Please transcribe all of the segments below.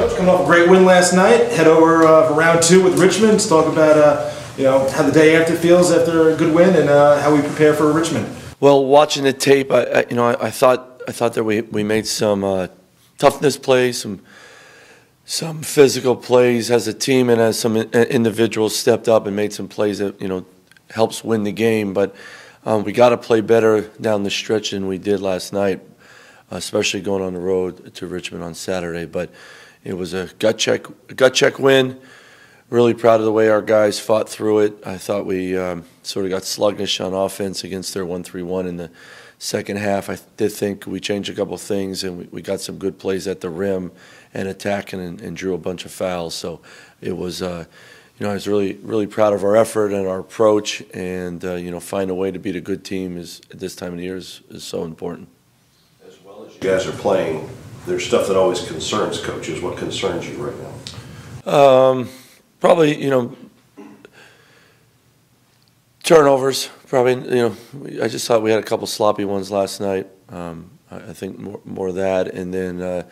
Coach, coming off a great win last night, head over for round 2 with Richmond. Let's talk about how the day after feels after a good win and how we prepare for Richmond. Well, watching the tape, I thought that we made some toughness plays, some physical plays as a team, and as some individuals stepped up and made some plays that helps win the game. But we got to play better down the stretch than we did last night, especially going on the road to Richmond on Saturday. But it was a gut check win. Really proud of the way our guys fought through it. I thought we sort of got sluggish on offense against their 1-3-1 in the second half. I did think we changed a couple things, and we got some good plays at the rim and attacking and drew a bunch of fouls. So it was, I was really proud of our effort and our approach, and find a way to beat a good team at this time of the year is so important. As well as you guys are playing, there's stuff that always concerns coaches. What concerns you right now? Probably, turnovers. Probably, I just thought we had a couple sloppy ones last night. I think more of that, and then,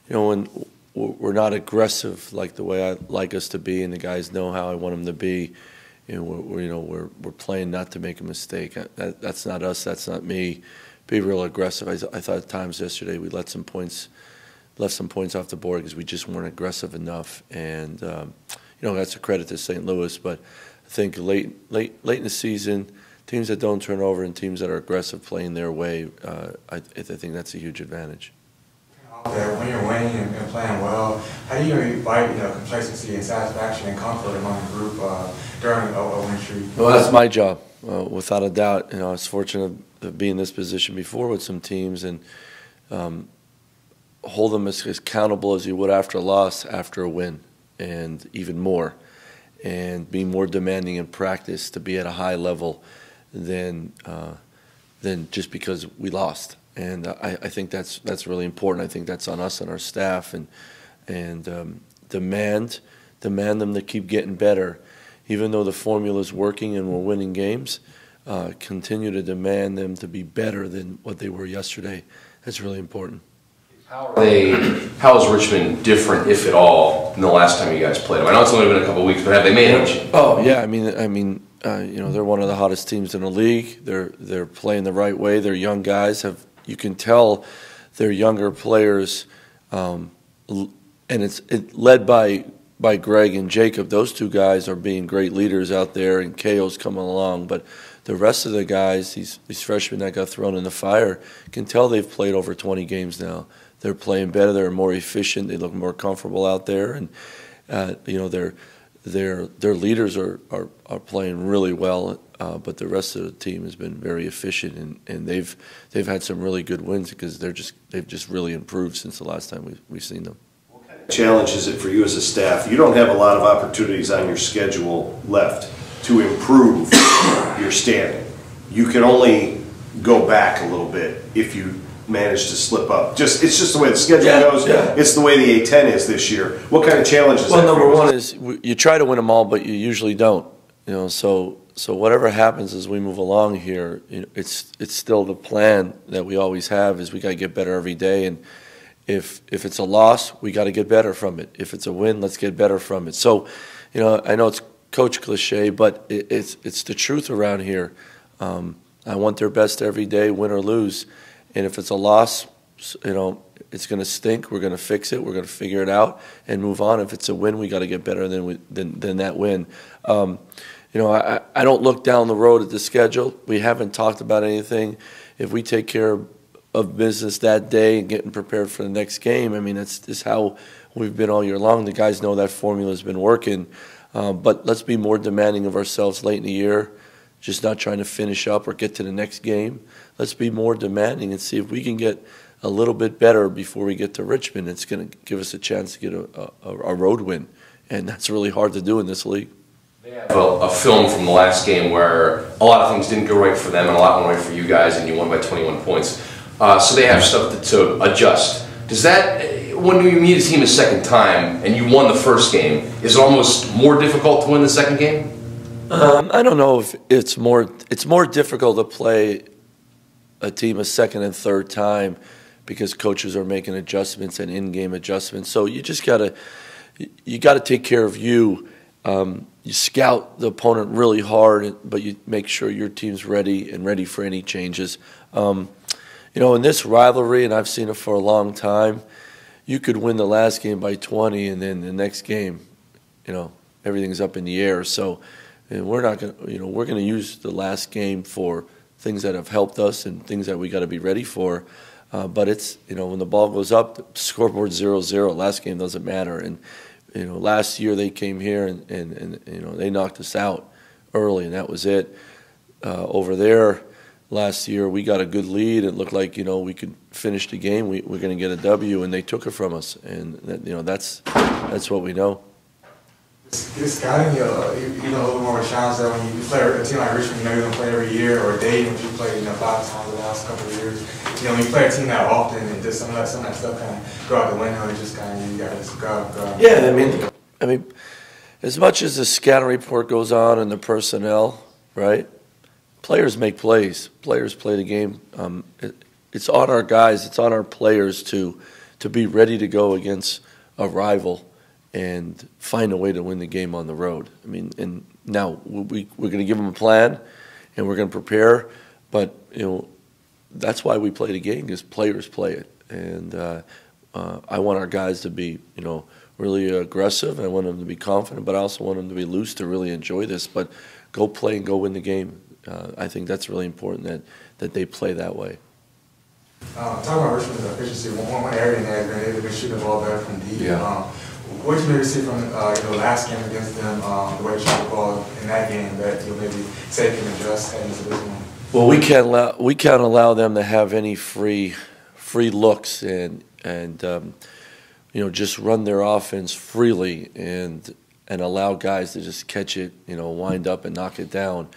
when we're not aggressive like the way I like us to be, and the guys know how I want them to be, we're playing not to make a mistake. That's not us. That's not me. Be real aggressive. I thought at times yesterday we left some points off the board because we just weren't aggressive enough, and that's a credit to St. Louis. But I think late in the season, teams that don't turn over and teams that are aggressive playing their way, I think that's a huge advantage. When you're winning and playing well, how do you invite complacency and satisfaction and comfort among the group during a win streak? Well, that's my job, without a doubt. I was fortunate to be in this position before with some teams, and hold them as accountable as you would after a loss, after a win, and even more, and be more demanding in practice to be at a high level than just because we lost. And I think that's really important. I think that's on us and our staff, and demand them to keep getting better, even though the formula is working and we're winning games. Continue to demand them to be better than what they were yesterday. That's really important. How is Richmond different, if at all, than the last time you guys played them? I know it's only been a couple of weeks, but have they made it? Oh yeah, I mean, they're one of the hottest teams in the league. They're playing the right way. They're young guys. You can tell they're younger players, and it's led by Greg and Jacob. Those two guys are being great leaders out there, and KO's coming along. But the rest of the guys, these freshmen that got thrown in the fire, can tell they've played over 20 games now. They're playing better. They're more efficient. They look more comfortable out there, and their leaders are playing really well. But the rest of the team has been very efficient, and they've had some really good wins because they've just really improved since the last time we've seen them. What kind of challenge is it for you as a staff? You don't have a lot of opportunities on your schedule left to improve your standing. You can only go back a little bit if you manage to slip up. It's just the way the schedule goes. Yeah. It's the way the A10 is this year. What kind of challenge is that? Well, number one is you try to win them all, but you usually don't. So whatever happens as we move along here, it's still the plan that we always have. Is we got to get better every day, and if it's a loss, we got to get better from it. If it's a win, let's get better from it. So, I know it's coach cliche, but it's the truth around here. I want their best every day, win or lose. And if it's a loss, it's going to stink. We're going to fix it. We're going to figure it out and move on. If it's a win, we got to get better than that win. I don't look down the road at the schedule. We haven't talked about anything. If we take care of business that day and getting prepared for the next game, I mean, that's just how we've been all year long. The guys know that formula has been working. But let's be more demanding of ourselves late in the year, just not trying to finish up or get to the next game. Let's be more demanding and see if we can get a little bit better before we get to Richmond. It's going to give us a chance to get a road win, and that's really hard to do in this league. They have a film from the last game where a lot of things didn't go right for them and a lot went right for you guys, and you won by 21 points. So they have stuff to adjust. Does that, when you meet a team a second time and you won the first game, is it almost more difficult to win the second game? I don't know if it's more difficult to play a team a second and third time because coaches are making adjustments and in-game adjustments. So you just gotta take care of you. You scout the opponent really hard, but you make sure your team's ready for any changes. In this rivalry, and I've seen it for a long time, you could win the last game by 20, and then the next game, everything's up in the air. So we're not going to, we're going to use the last game for things that have helped us and things that we got to be ready for. But it's, when the ball goes up, the scoreboard 0-0. Last game doesn't matter. And last year they came here and they knocked us out early, and that was it. Over there, last year we got a good lead. It looked like we could finish the game. We're going to get a W, and they took it from us. And that's what we know. Is scouting a little more of a challenge that when you play a team like Richmond, you're going to play every year, or Dayton, which you played 5 times the last couple of years. When you play a team that often, and just some of that stuff kind of go out the window, and just kind of you got to go. Yeah, I mean, as much as the scouting report goes on and the personnel, right? Players make plays. Players play the game. It's on our guys. It's on our players to be ready to go against a rival and find a way to win the game on the road. I mean, and now we're going to give them a plan, and we're going to prepare. But that's why we play the game, because players play it. And I want our guys to be really aggressive. I want them to be confident, but I also want them to be loose to really enjoy this. But go play and go win the game. I think that's really important that they play that way. Talking about Richmond's efficiency, one area in there has been shooting the ball better from deep. Yeah. What did you maybe see from last game against them, the way they shot the ball in that game that you'll maybe say can adjust heading into this one? Well, we can't allow them to have any free looks and just run their offense freely and allow guys to just catch it, wind up and knock it down.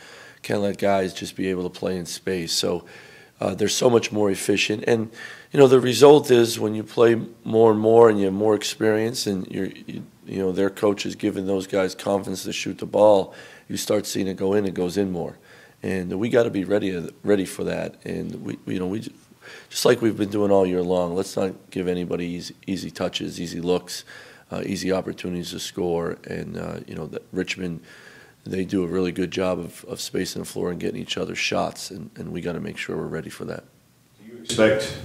Can't let guys just be able to play in space. So they're so much more efficient. And, the result is when you play more and more and you have more experience and their coach is giving those guys confidence to shoot the ball, you start seeing it go in, it goes in more. And we got to be ready for that. And we just like we've been doing all year long, let's not give anybody easy touches, easy looks, easy opportunities to score. And, that Richmond, they do a really good job of spacing the floor and getting each other shots, and we got to make sure we're ready for that. Do you expect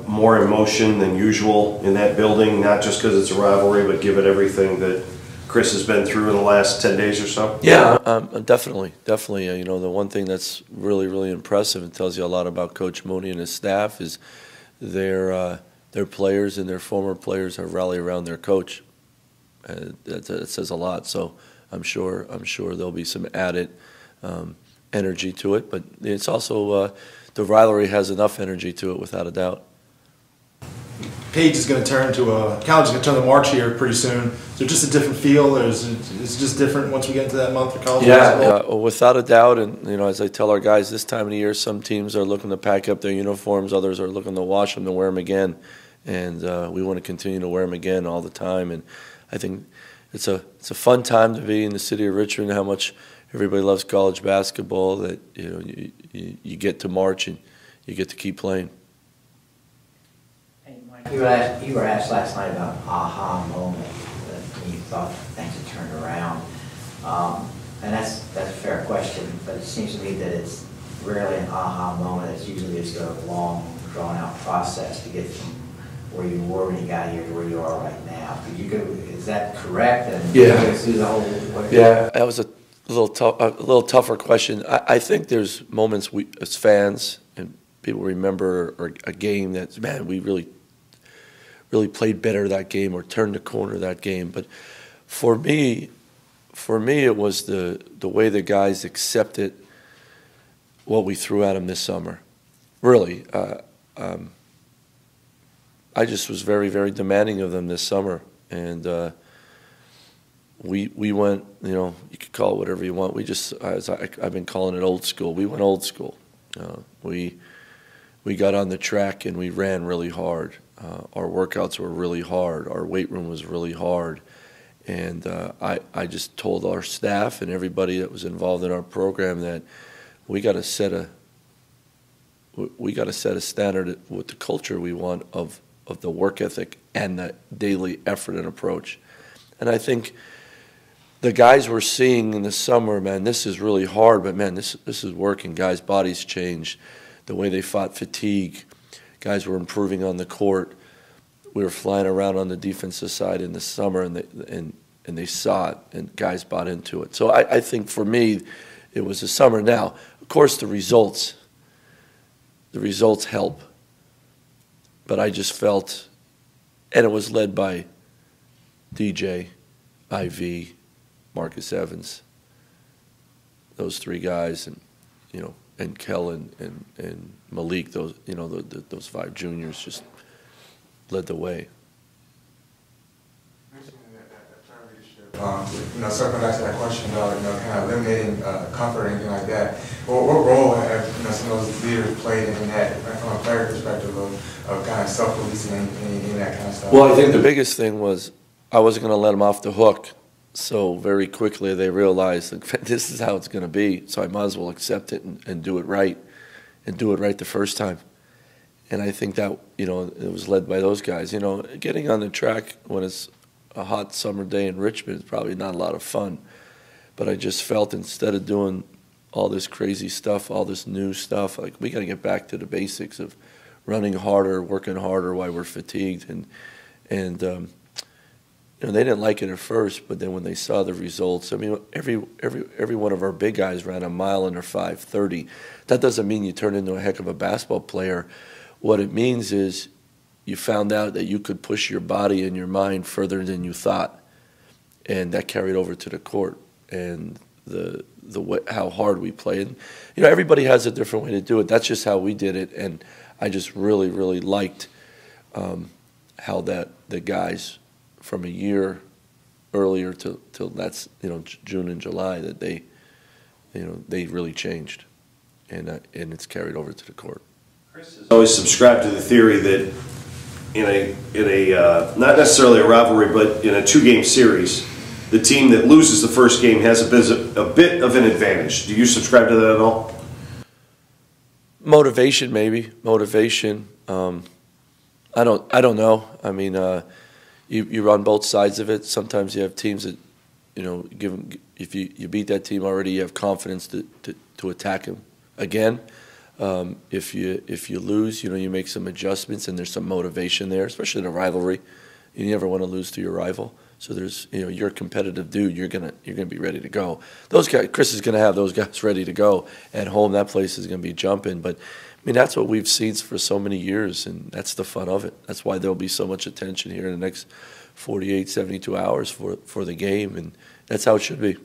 more emotion than usual in that building, not just because it's a rivalry, but given everything that Chris has been through in the last 10 days or so? Yeah, definitely. The one thing that's really, really impressive and tells you a lot about Coach Mooney and his staff is their players and their former players have rallied around their coach. That says a lot. So I'm sure there'll be some added energy to it, but it's also the rivalry has enough energy to it without a doubt. Page is going to turn to college is going to turn to March here pretty soon. So just a different feel, or is it just different once we get into that month for college basketball? Without a doubt. And as I tell our guys, this time of the year, some teams are looking to pack up their uniforms, others are looking to wash them to wear them again, and we want to continue to wear them again all the time. And I think it's a fun time to be in the city of Richmond. How much everybody loves college basketball, that you get to March and you get to keep playing. You were asked last night about an aha moment when you thought things had turned around, and that's a fair question. But it seems to me that it's rarely an aha moment. It's usually just a long, drawn-out process to get from where you were when you got here to where you are right now. Is that correct? And Yeah. Through the whole Yeah, that was a little tougher question. I think there's moments we, as fans, and people remember a game that, man, we really played better that game or turned the corner that game. But for me, it was the way the guys accepted what we threw at them this summer. Really, I just was very, very demanding of them this summer, and we went. You could call it whatever you want. We just, I've been calling it old school. We went old school. We got on the track and we ran really hard. Our workouts were really hard. Our weight room was really hard. And I just told our staff and everybody that was involved in our program that we got to set we got to set a standard with the culture we want of the work ethic and the daily effort and approach. And I think the guys we're seeing in the summer, man, this is really hard, but man, this is working. Guys' bodies changed, the way they fought fatigue. Guys were improving on the court. We were flying around on the defensive side in the summer, and they saw it, and guys bought into it. So I think for me, it was the summer. Now, of course, the results help, but I just felt, and it was led by DJ, IV, Marcus Evans, those three guys, and and Kellen and Malik, those those 5 juniors just led the way. Circling back to that question about kind of eliminating comfort or anything like that. What role have some of those leaders played in that, from a player perspective of kind of self-releasing and that kind of stuff? Well, I think the biggest thing was I wasn't going to let them off the hook. So very quickly they realized that this is how it's going to be. So I might as well accept it and do it right, and do it right the first time. And I think that it was led by those guys. Getting on the track when it's a hot summer day in Richmond is probably not a lot of fun. But I just felt instead of doing all this crazy stuff, all this new stuff, like we got to get back to the basics of running harder, working harder while we're fatigued, and they didn't like it at first, but then when they saw the results, I mean, every one of our big guys ran a mile under 5:30. That doesn't mean you turn into a heck of a basketball player. What it means is you found out that you could push your body and your mind further than you thought, and that carried over to the court and the way, how hard we played. Everybody has a different way to do it. That's just how we did it, and I just really, really liked how the guys from a year earlier till that's June and July, that they really changed, and it's carried over to the court. Chris has always subscribed to the theory that in a not necessarily a rivalry, but in a 2-game series, the team that loses the first game has a bit of an advantage. Do you subscribe to that at all? Motivation, maybe. Motivation. I don't know. I mean, you run both sides of it. Sometimes you have teams that, if you beat that team already, you have confidence to attack them again. If you lose, you make some adjustments, and there's some motivation there, especially in a rivalry. You never want to lose to your rival. So there's, you're a competitive dude. You're gonna be ready to go. Those guys, Chris is gonna have those guys ready to go at home. That place is gonna be jumping. But I mean, that's what we've seen for so many years, and that's the fun of it. That's why there'll be so much attention here in the next 48, 72 hours for the game, and that's how it should be.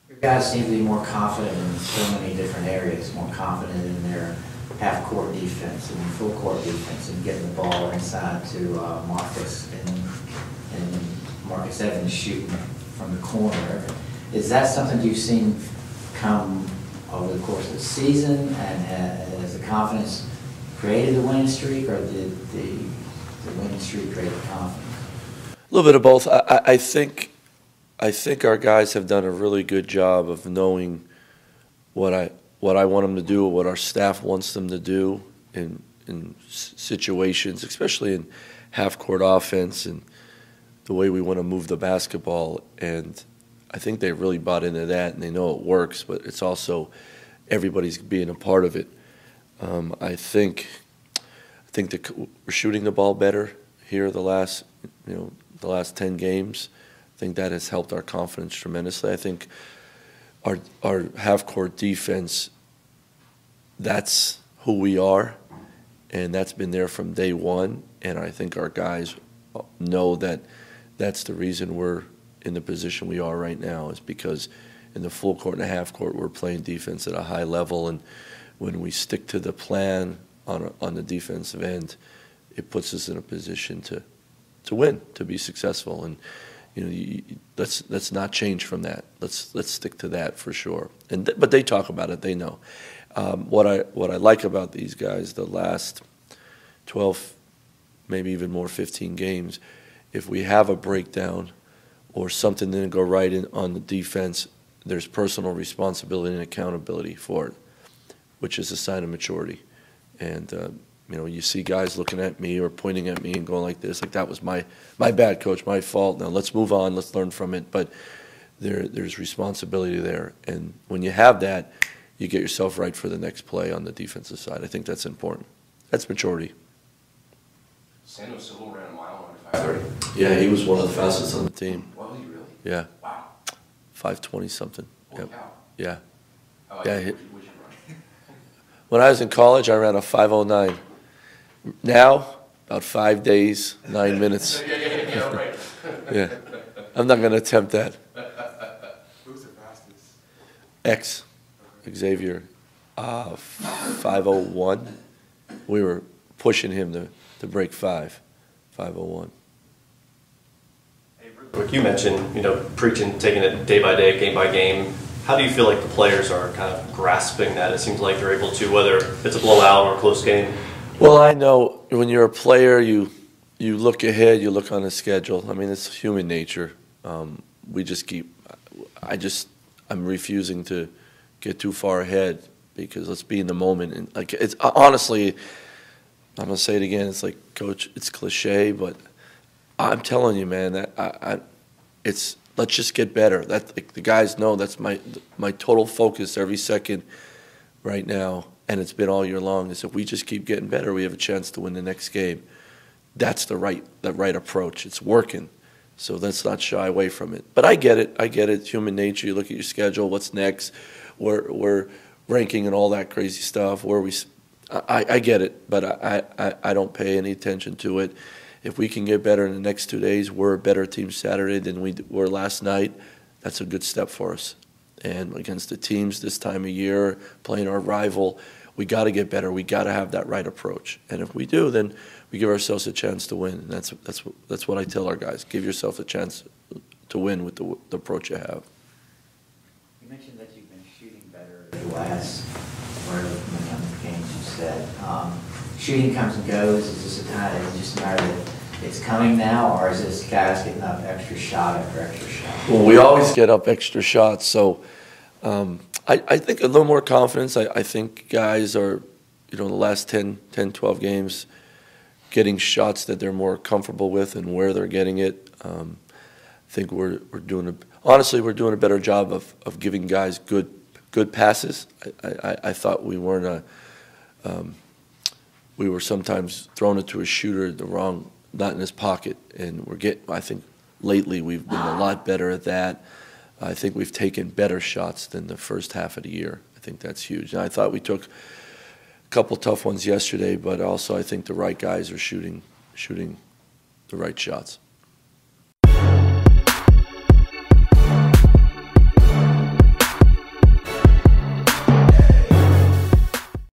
Your guys seem to be more confident in so many different areas, more confident in their half-court defense and full-court defense, and getting the ball inside to Marcus and Marcus Evans shooting from the corner. Is that something you've seen come over the course of the season, and has the confidence created the winning streak, or did the winning streak create the confidence? A little bit of both. I think our guys have done a really good job of knowing what I want them to do, what our staff wants them to do in situations, especially in half-court offense and the way we want to move the basketball. And I think they really bought into that, and they know it works, but it's also everybody's being a part of it. I think that we're shooting the ball better here the last 10 games. I think that has helped our confidence tremendously. I think our half-court defense, that's who we are, and that's been there from day one. And I think our guys know that that's the reason we're in the position we are right now, is because in the full court and the half court we're playing defense at a high level, and when we stick to the plan on the defensive end, it puts us in a position to win, to be successful. And let's not change from that. Let's stick to that for sure. But they talk about it. They know. What I like about these guys, the last 12, maybe even more, 15 games, if we have a breakdown or something didn't go right on the defense, there's personal responsibility and accountability for it, which is a sign of maturity. And you know, you see guys looking at me or pointing at me and going like this, like that was my bad, coach, my fault. Now let's move on, let's learn from it. But there's responsibility there, and when you have that, you get yourself right for the next play on the defensive side. I think that's important. That's maturity. Sando Silva ran a mile under 5:30. Yeah, he was one of the fastest on the team. Was he really? Yeah. Wow. 5:20 something. Holy Yep. cow. Yeah. Yeah. Yeah. When I was in college, I ran a 5:09. Now, about 5 days, 9 minutes. Yeah, right. Yeah. I'm not going to attempt that. Who's the fastest? X, Xavier, 5:01. We were pushing him to break 5:01. Quick, you mentioned, preaching, taking it day by day, game by game. How do you feel like the players are kind of grasping that? It seems like they're able to, whether it's a blowout or a close game. Well, I know when you're a player, you look ahead, you look on the schedule. I mean, it's human nature. We just I'm refusing to get too far ahead because let's be in the moment. And like, it's honestly, I'm gonna say it again. It's like, Coach, it's cliche, but I'm telling you, man, that it's let's just get better. That like, the guys know that's my total focus every second right now, and it's been all year long. Is if we just keep getting better, we have a chance to win the next game. That's the right approach. It's working, so let's not shy away from it. But I get it. It's human nature. You look at your schedule. What's next? We're ranking and all that crazy stuff. I get it, but I don't pay any attention to it. If we can get better in the next 2 days, we're a better team Saturday than we were last night. That's a good step for us. And against the teams this time of year, playing our rival, we got to get better. We got to have that right approach. And if we do, then we give ourselves a chance to win. And that's what I tell our guys. Give yourself a chance to win with the approach you have. You mentioned that you've been shooting better the last whatever games you said. Shooting comes and goes. Is this just a matter that it's coming now, or is this guys getting up extra shot after extra shot? Well, we always get up extra shots, so I think a little more confidence. I think guys are, the last 10, 12 games, getting shots that they're more comfortable with and where they're getting it. I think we're doing a better job of giving guys good passes. I thought we weren't we were sometimes throwing it to a shooter not in his pocket, and I think lately we've been a lot better at that. I think we've taken better shots than the first half of the year. I think that's huge. And I thought we took a couple tough ones yesterday, but also I think the right guys are shooting the right shots.